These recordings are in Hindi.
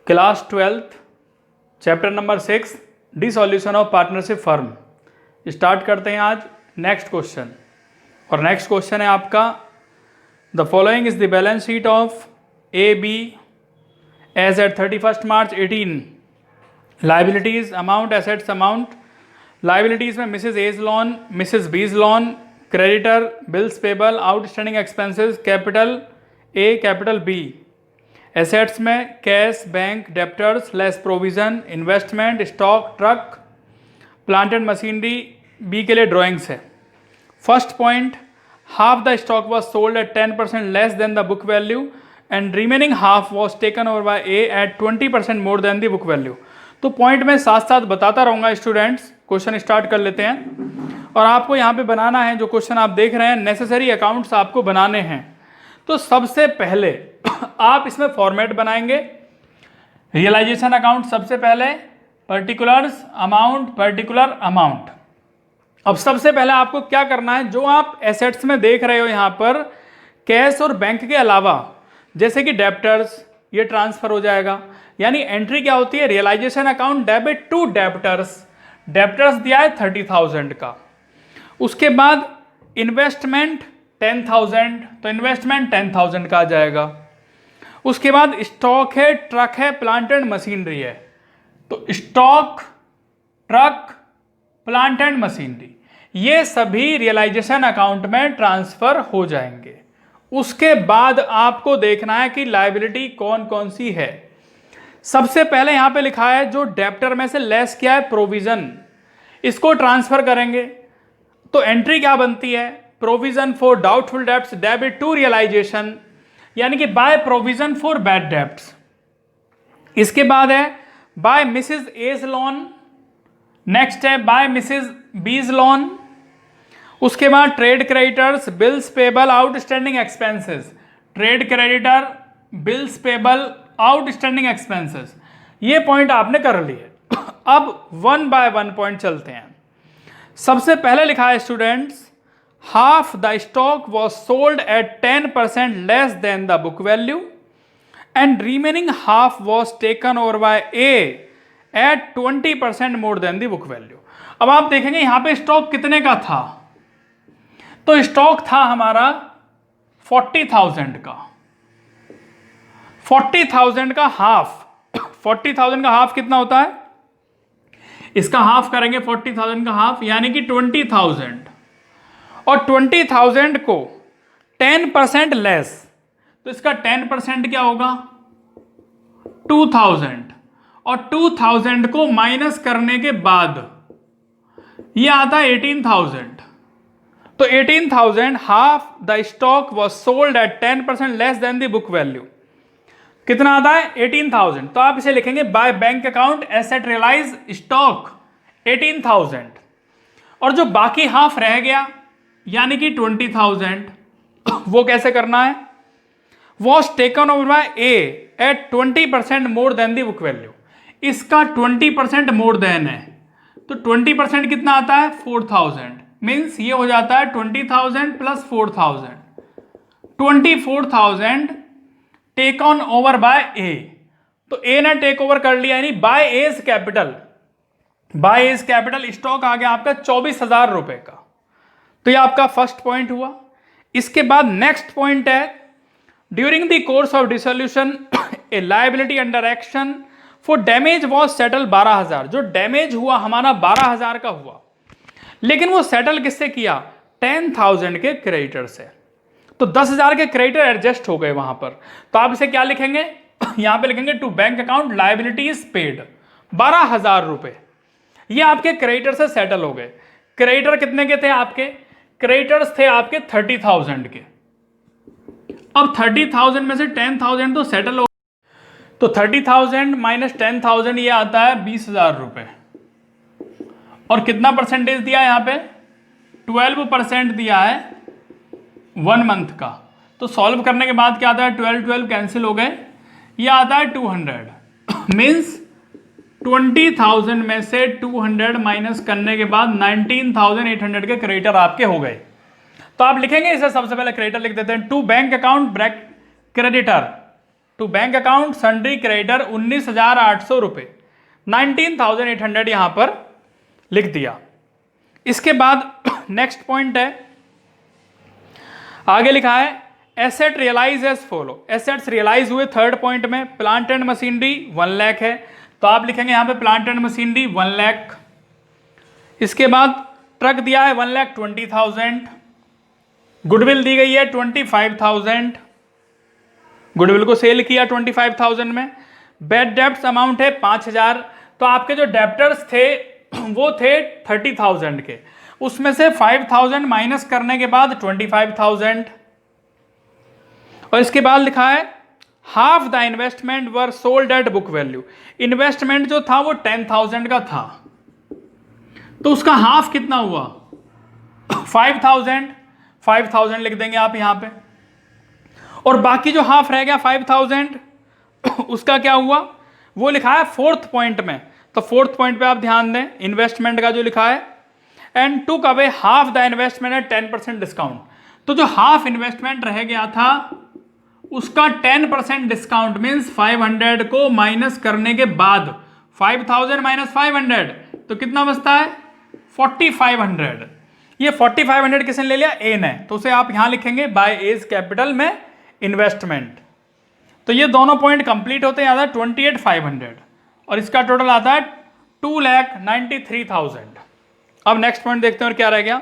Class 12th chapter number 6 dissolution of partnership firm. Start करते हैं आज नेक्स्ट क्वेश्चन। और नेक्स्ट क्वेश्चन है आपका the following is the balance sheet of A B as at 31 March 18। Liabilities amount, assets amount. Liabilities में Mrs A's loan, Mrs B's loan, creditor, bills payable, outstanding expenses, capital A capital B. Assets में cash, bank, debtors, less provision, investment, stock, truck, plant and machinery. B के लिए ड्राइंग्स है। First point, half the stock was sold at 10% less than the book value and remaining half was taken over by A at 20% more than the book value. तो पॉइंट में साथ साथ बताता रहूँगा स्टूडेंट्स। क्वेश्चन स्टार्ट कर लेते हैं और आपको यहाँ पे बनाना है जो क्वेश्चन आप देख रहे हैं, नेसेसरी अकाउंट्स आपको बनाने हैं। तो सबसे पहले आप इसमें फॉर्मेट बनाएंगे। रियलाइजेशन अकाउंट सबसे पहले, पर्टिकुलर्स अमाउंट, पर्टिकुलर अमाउंट। अब सबसे पहले आपको क्या करना है, जो आप एसेट्स में देख रहे हो यहाँ पर कैश और बैंक के अलावा, जैसे कि डेप्टर्स, ये ट्रांसफर हो जाएगा। यानी एंट्री क्या होती है, realisation account debit to debtors. Debtors दिया है 30,000 का। उसके बाद इन्वेस्टमेंट 10,000, तो इन्वेस्टमेंट 10,000 का आ जाएगा। उसके बाद स्टॉक है, ट्रक है, प्लांट एंड मशीनरी है। तो stock, truck, plant and machinery ये सभी रियलाइजेशन अकाउंट में ट्रांसफर हो जाएंगे। उसके बाद आपको देखना है कि लायबिलिटी कौन कौन सी है। सबसे पहले यहां पे लिखा है जो डेप्टर में से लेस किया है प्रोविजन, इसको ट्रांसफर करेंगे। तो एंट्री क्या बनती है, provision for doubtful debts debit to realisation, यानी कि by provision for bad debts. इसके बाद है by Mrs A's loan, next है बाय मिसेज बीज लोन। उसके बाद trade creditors, bills payable, outstanding expenses. Trade creditor, bills payable, outstanding expenses, ये पॉइंट आपने कर लिए। अब वन बाय वन पॉइंट चलते हैं। सबसे पहले लिखा है students, half the stock was sold at 10% less than the book value and remaining half was taken over by A at 20% more than the book value। अब आप देखेंगे यहां पे स्टॉक कितने का था, तो स्टॉक था हमारा 40,000 का। 40,000 का हाफ, 40,000 का हाफ कितना होता है, इसका हाफ करेंगे 40,000 का हाफ यानी कि 20,000। और 20,000 को 10% लेस, तो इसका 10% क्या होगा 2,000, और 2,000 को माइनस करने के बाद ये आता है 18,000। तो 18,000 half the stock was sold at 10% less than the book value. कितना आता है 18,000। तो आप इसे लिखेंगे by bank account asset realise stock 18,000, और जो बाकी हाफ रह गया यानी कि 20,000, वो कैसे करना है, was taken over by A at 20% more than the book value. इसका 20% मोर देन है, तो 20% कितना आता है 4,000, मीन्स ये हो जाता है 20,000 plus 4,000, 24,000 take on over by A. तो ए ने टेक ओवर कर लिया, यानी by A's capital. By A's capital stock आ गया आपका 24,000 रुपए का। तो ये आपका फर्स्ट पॉइंट हुआ। इसके बाद नेक्स्ट पॉइंट है, during the course of dissolution A liability under action for damage was settle 12,000। जो डैमेज हुआ हमारा 12,000 का हुआ, लेकिन वो सेटल किससे किया, 10,000 के क्रेडिटर से। तो 10,000 के क्रेडिटर एडजस्ट हो गए वहां पर। तो आप इसे क्या लिखेंगे, यहां पे लिखेंगे to bank account liabilities paid 12,000 रुपए, ये आपके क्रेडिटर से सेटल हो गए। क्रेडिटर कितने के थे आपके, क्रेडिटर्स थे आपके 30,000 के। अब 30,000 में से 10,000 तो सेटल हो, तो 30,000 माइनस 10,000 ये आता है 20,000 रुपए। और कितना परसेंटेज दिया है यहां पे, 12% दिया है 1 मंथ का। तो सॉल्व करने के बाद क्या आता है, 12 कैंसिल हो गए, ये आता है 200। मीन्स 20,000 में से 200 माइनस करने के बाद 19,800 के क्रेडिटर आपके हो गए। तो आप लिखेंगे इसे, सबसे पहले क्रेडिटर लिख देते हैं, टू बैंक अकाउंट ब्रैक creditor to bank account sundry creditor 19,800 रुपये, 19,800 यहाँ पर लिख दिया। इसके बाद नेक्स्ट पॉइंट है, आगे लिखा है asset realise as follow. Assets realise हुए थर्ड पॉइंट में, प्लांट एंड मशीनरी 1 लाख है, तो आप लिखेंगे यहाँ पे प्लांट एंड मशीनरी 1 लाख। इसके बाद ट्रक दिया है 1,20,000, गुडविल दी गई है 25,000, गुडविल को सेल किया 25,000 में। बैड डेब्ट्स अमाउंट है 5,000, तो आपके जो डेप्टर्स थे वो थे 30,000 के, उसमें से 5,000 माइनस करने के बाद 25,000। और इसके बाद लिखा है half the investment were sold at book value. Investment जो था वो 10,000 का था, तो उसका हाफ कितना हुआ 5,000 लिख देंगे आप यहां पे। और बाकी जो हाफ रह गया 5,000 उसका क्या हुआ वो लिखा है फोर्थ पॉइंट में। तो फोर्थ पॉइंट पे आप ध्यान दें, इन्वेस्टमेंट का जो लिखा है and took away half the investment at 10% discount. तो जो हाफ इन्वेस्टमेंट रह गया था उसका 10% डिस्काउंट मीन्स 500 को माइनस करने के बाद 5,000 माइनस 500 तो कितना बचता है 4,500। ये 4,500 किसने ले लिया, ए ने, तो उसे आप यहां लिखेंगे बाय एज कैपिटल में इन्वेस्टमेंट। तो ये दोनों पॉइंट कंप्लीट होते हैं, आता है 28,500 और इसका टोटल आता है 2,93,000। अब नेक्स्ट पॉइंट देखते हैं और क्या रह गया।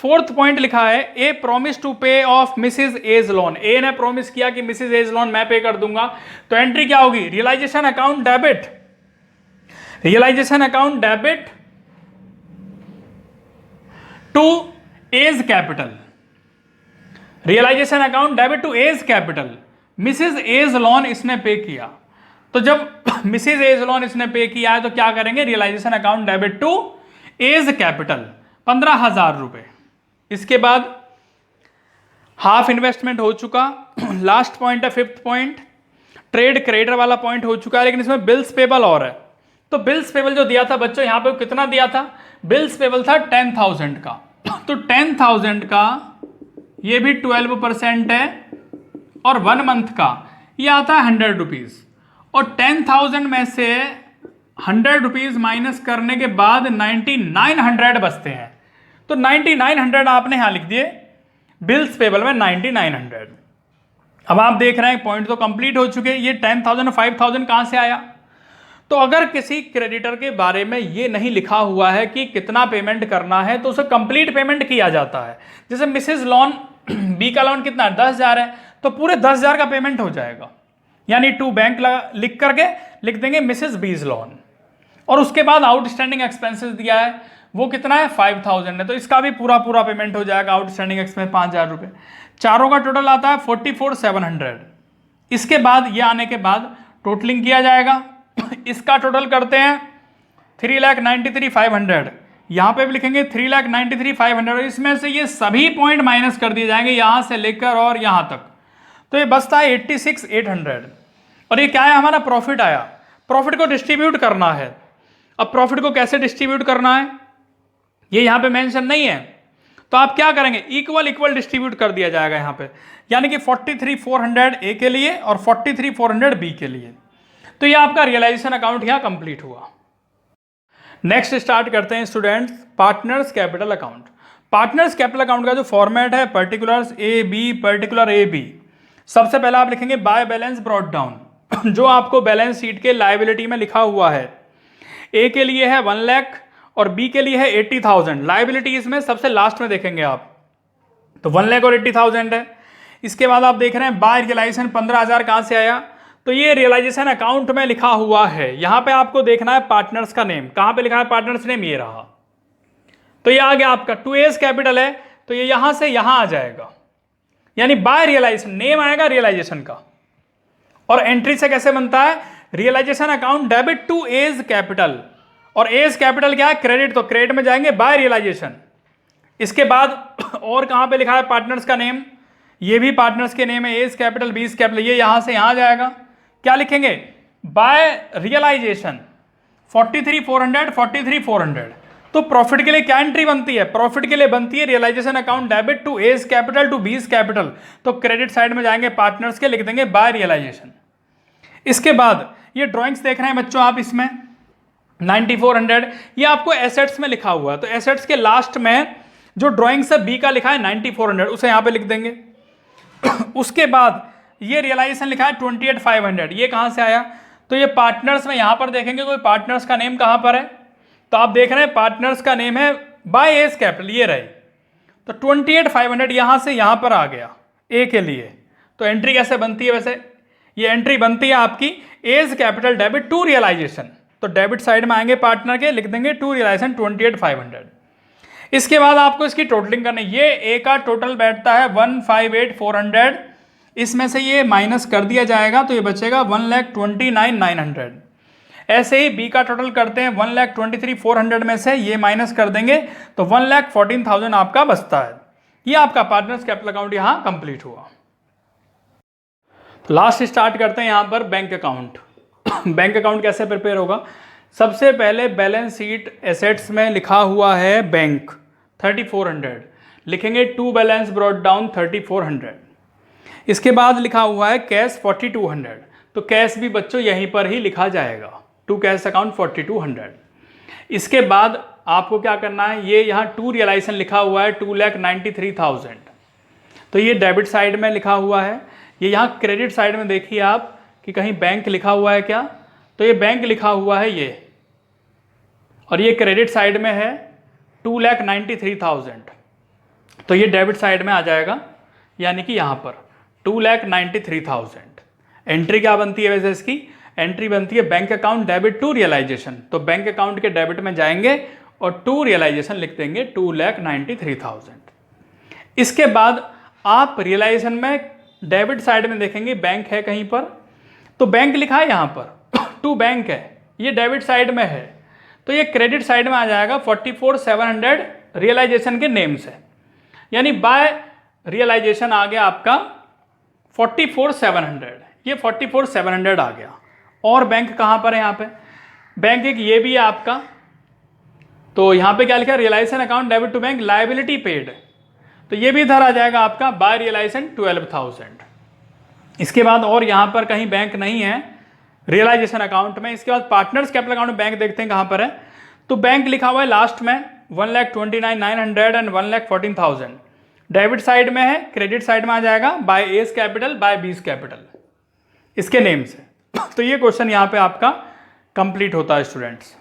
फोर्थ पॉइंट लिखा है ए प्रॉमिस टू पे ऑफ मिसिज एज लोन। ए ने प्रॉमिस किया कि मिसिज एज लोन मैं पे कर दूंगा, तो एंट्री क्या होगी realisation account debit, realisation account debit to A's capital, realisation account debit to A's capital. Mrs A's loan इसने पे किया, तो जब मिसिज एज लोन इसने पे किया है तो क्या करेंगे realisation account debit to A's capital 15,000 रुपए। इसके बाद हाफ इन्वेस्टमेंट हो चुका। लास्ट पॉइंट है फिफ्थ पॉइंट, ट्रेड क्रेडिटर वाला पॉइंट हो चुका है, लेकिन इसमें बिल्स पेबल और है। तो बिल्स पेबल जो दिया था बच्चों यहां पे कितना दिया था, बिल्स पेबल था 10,000 का, तो 10,000 का ये भी 12% है और 1 मंथ का ये आता है 100 रुपीज, और 10,000 में से 100 रुपीज माइनस करने के बाद 9,900 बचते हैं। तो 9,900 आपने यहां लिख दिए बिल्स पेबल में 9,900। अब आप देख रहे हैं पॉइंट तो कंप्लीट हो चुके, ये 10,000 और 5,000 कहां से आया। तो अगर किसी क्रेडिटर के बारे में ये नहीं लिखा हुआ है कि कितना पेमेंट करना है तो उसे कंप्लीट पेमेंट किया जाता है। जैसे मिसेज लोन बी का लोन कितना 10,000 है, तो पूरे 10,000 का पेमेंट हो जाएगा, यानी टू बैंक लिख करके लिख देंगे मिसेज बीज लोन, और उसके बाद आउटस्टैंडिंग एक्सपेंसेस दिया है वो कितना है 5,000 है, तो इसका भी पूरा पेमेंट हो जाएगा। आउटस्टैंडिंग एक्सपेंस 5,000 रुपये, चारों का टोटल आता है 44,700। इसके बाद ये आने के बाद टोटलिंग किया जाएगा, इसका टोटल करते हैं 3,93,500, यहाँ पे भी लिखेंगे 3,93,500, और इसमें से ये सभी पॉइंट माइनस कर दिए जाएंगे यहाँ से लेकर और यहाँ तक, तो ये बचता है 86,800। और ये क्या है हमारा प्रॉफिट आया, प्रॉफिट को डिस्ट्रीब्यूट करना है। अब प्रॉफिट को कैसे डिस्ट्रीब्यूट करना है ये यहाँ पे मेंशन नहीं है, तो आप क्या करेंगे इक्वल डिस्ट्रीब्यूट कर दिया जाएगा यहाँ पे, यानी कि 43,400 ए के लिए और 43,400 बी के लिए। तो ये आपका रियलाइजेशन अकाउंट यहाँ कंप्लीट हुआ। नेक्स्ट स्टार्ट करते हैं students partners capital account. Partners capital account का जो फॉर्मेट है particulars A B, particular A B. सबसे पहले आप लिखेंगे बाय बैलेंस ब्रॉट डाउन, जो आपको बैलेंस शीट के लायबिलिटी में लिखा हुआ है। ए के लिए है 1 लाख और बी के लिए है 80,000। लायबिलिटी इसमें सबसे लास्ट में देखेंगे आप, तो 1 लाख और 80,000 है। इसके बाद आप देख रहे हैं बाय रियलाइजेशन 15,000 कहां से आया, तो ये रियलाइजेशन अकाउंट में लिखा हुआ है। यहां पे आपको देखना है पार्टनर्स का नेम, कहां पे लिखा है पार्टनर्स नेम, ये रहा। तो ये आ गया आपका 2A's कैपिटल है, तो ये यहां से यहां आ जाएगा, यानी बाय रियलाइजेशन नेम आएगा रियलाइजेशन का। और एंट्री से कैसे बनता है realisation account debit to A's capital, और एज कैपिटल क्या है क्रेडिट, तो क्रेडिट में जाएंगे बाय रियलाइजेशन। इसके बाद और कहां पे लिखा है पार्टनर्स का नेम, ये भी पार्टनर्स के नेम है एज कैपिटल बीस कैपिटल, ये यहां से यहां जाएगा। क्या लिखेंगे बाय रियलाइजेशन 43,400 43,400। तो प्रॉफिट के लिए क्या एंट्री बनती है, प्रॉफिट के लिए बनती है realisation account debit to A's capital to B's capital, तो क्रेडिट साइड में जाएंगे पार्टनर्स के, लिख देंगे बाय रियलाइजेशन। इसके बाद ये ड्राइंग्स देख रहे हैं बच्चों आप, इसमें 9400 ये आपको एसेट्स में लिखा हुआ है, तो एसेट्स के लास्ट में जो ड्राइंग्स है बी का लिखा है 9400 उसे यहाँ पे लिख देंगे। उसके बाद ये रियलाइजेशन लिखा है 28500, ये कहाँ से आया, तो ये पार्टनर्स में यहाँ पर देखेंगे कोई पार्टनर्स का नेम कहाँ पर है, तो आप देख रहे हैं पार्टनर्स का नेम है बाय एज कैपिटल, ये रहे, तो 28500 यहाँ से यहाँ पर आ गया ए के लिए। तो एंट्री कैसे बनती है, वैसे ये एंट्री बनती है आपकी A's capital debit to realisation, तो डेबिट साइड में आएंगे पार्टनर के, लिख देंगे टू रियलाइजेशन 28500। इसके बाद आपको इसकी टोटलिंग करनी, ये ए का टोटल बैठता है 158,400, इसमें से ये माइनस कर दिया जाएगा तो ये बचेगा 1,29,900। ऐसे ही बी का टोटल करते हैं 1,23,400 में से ये माइनस कर देंगे तो 1,14,000 आपका बचता है। ये आपका पार्टनर्स कैपिटल अकाउंट यहाँ कंप्लीट हुआ। तो लास्ट स्टार्ट करते हैं यहाँ पर बैंक अकाउंट। बैंक अकाउंट कैसे प्रिपेयर होगा, सबसे पहले बैलेंस शीट एसेट्स में लिखा हुआ है बैंक 3400, लिखेंगे टू बैलेंस ब्रॉट डाउन 3400। इसके बाद लिखा हुआ है कैश 4200, तो कैश भी बच्चों यहीं पर ही लिखा जाएगा, टू कैश अकाउंट 4200। इसके बाद आपको क्या करना है, ये यहाँ टू रियलाइजेशन लिखा हुआ है 2,93,000, तो ये डेबिट साइड में लिखा हुआ है। ये यहाँ क्रेडिट साइड में देखिए आप कि कहीं बैंक लिखा हुआ है क्या, तो ये बैंक लिखा हुआ है ये, और ये क्रेडिट साइड में है 2,93,000, तो ये डेबिट साइड में आ जाएगा, यानी कि यहाँ पर 2,93,000। एंट्री क्या बनती है वैसे इसकी, एंट्री बनती है bank account debit to realisation, तो बैंक अकाउंट के डेबिट में जाएंगे और टू रियलाइजेशन लिख देंगे 2,93,000। इसके बाद आप रियलाइजेशन में डेबिट साइड में देखेंगे बैंक है कहीं पर, तो बैंक लिखा है यहाँ पर टू बैंक है, ये डेबिट साइड में है, तो ये क्रेडिट साइड में आ जाएगा 44,700 रियलाइजेशन के नेम से, यानी बाय रियलाइजेशन आ गया आपका 44,700, ये 44,700 आ गया। और बैंक कहाँ पर है, यहाँ पे बैंक एक ये भी है आपका, तो यहाँ पे क्या लिखा है, realisation account debit to bank liability paid, तो ये भी इधर आ जाएगा आपका बाय रियलाइजेशन 12,000। इसके बाद और यहाँ पर कहीं बैंक नहीं है रियलाइजेशन अकाउंट में। इसके बाद पार्टनर्स कैपिटल अकाउंट में बैंक देखते हैं कहाँ पर है, तो बैंक लिखा हुआ है लास्ट में 1,29,900 एंड 1,14,000, डेबिट साइड में है, क्रेडिट साइड में आ जाएगा by A's capital by B's capital इसके नेम से। तो ये क्वेश्चन यहाँ पे आपका कंप्लीट होता है स्टूडेंट्स।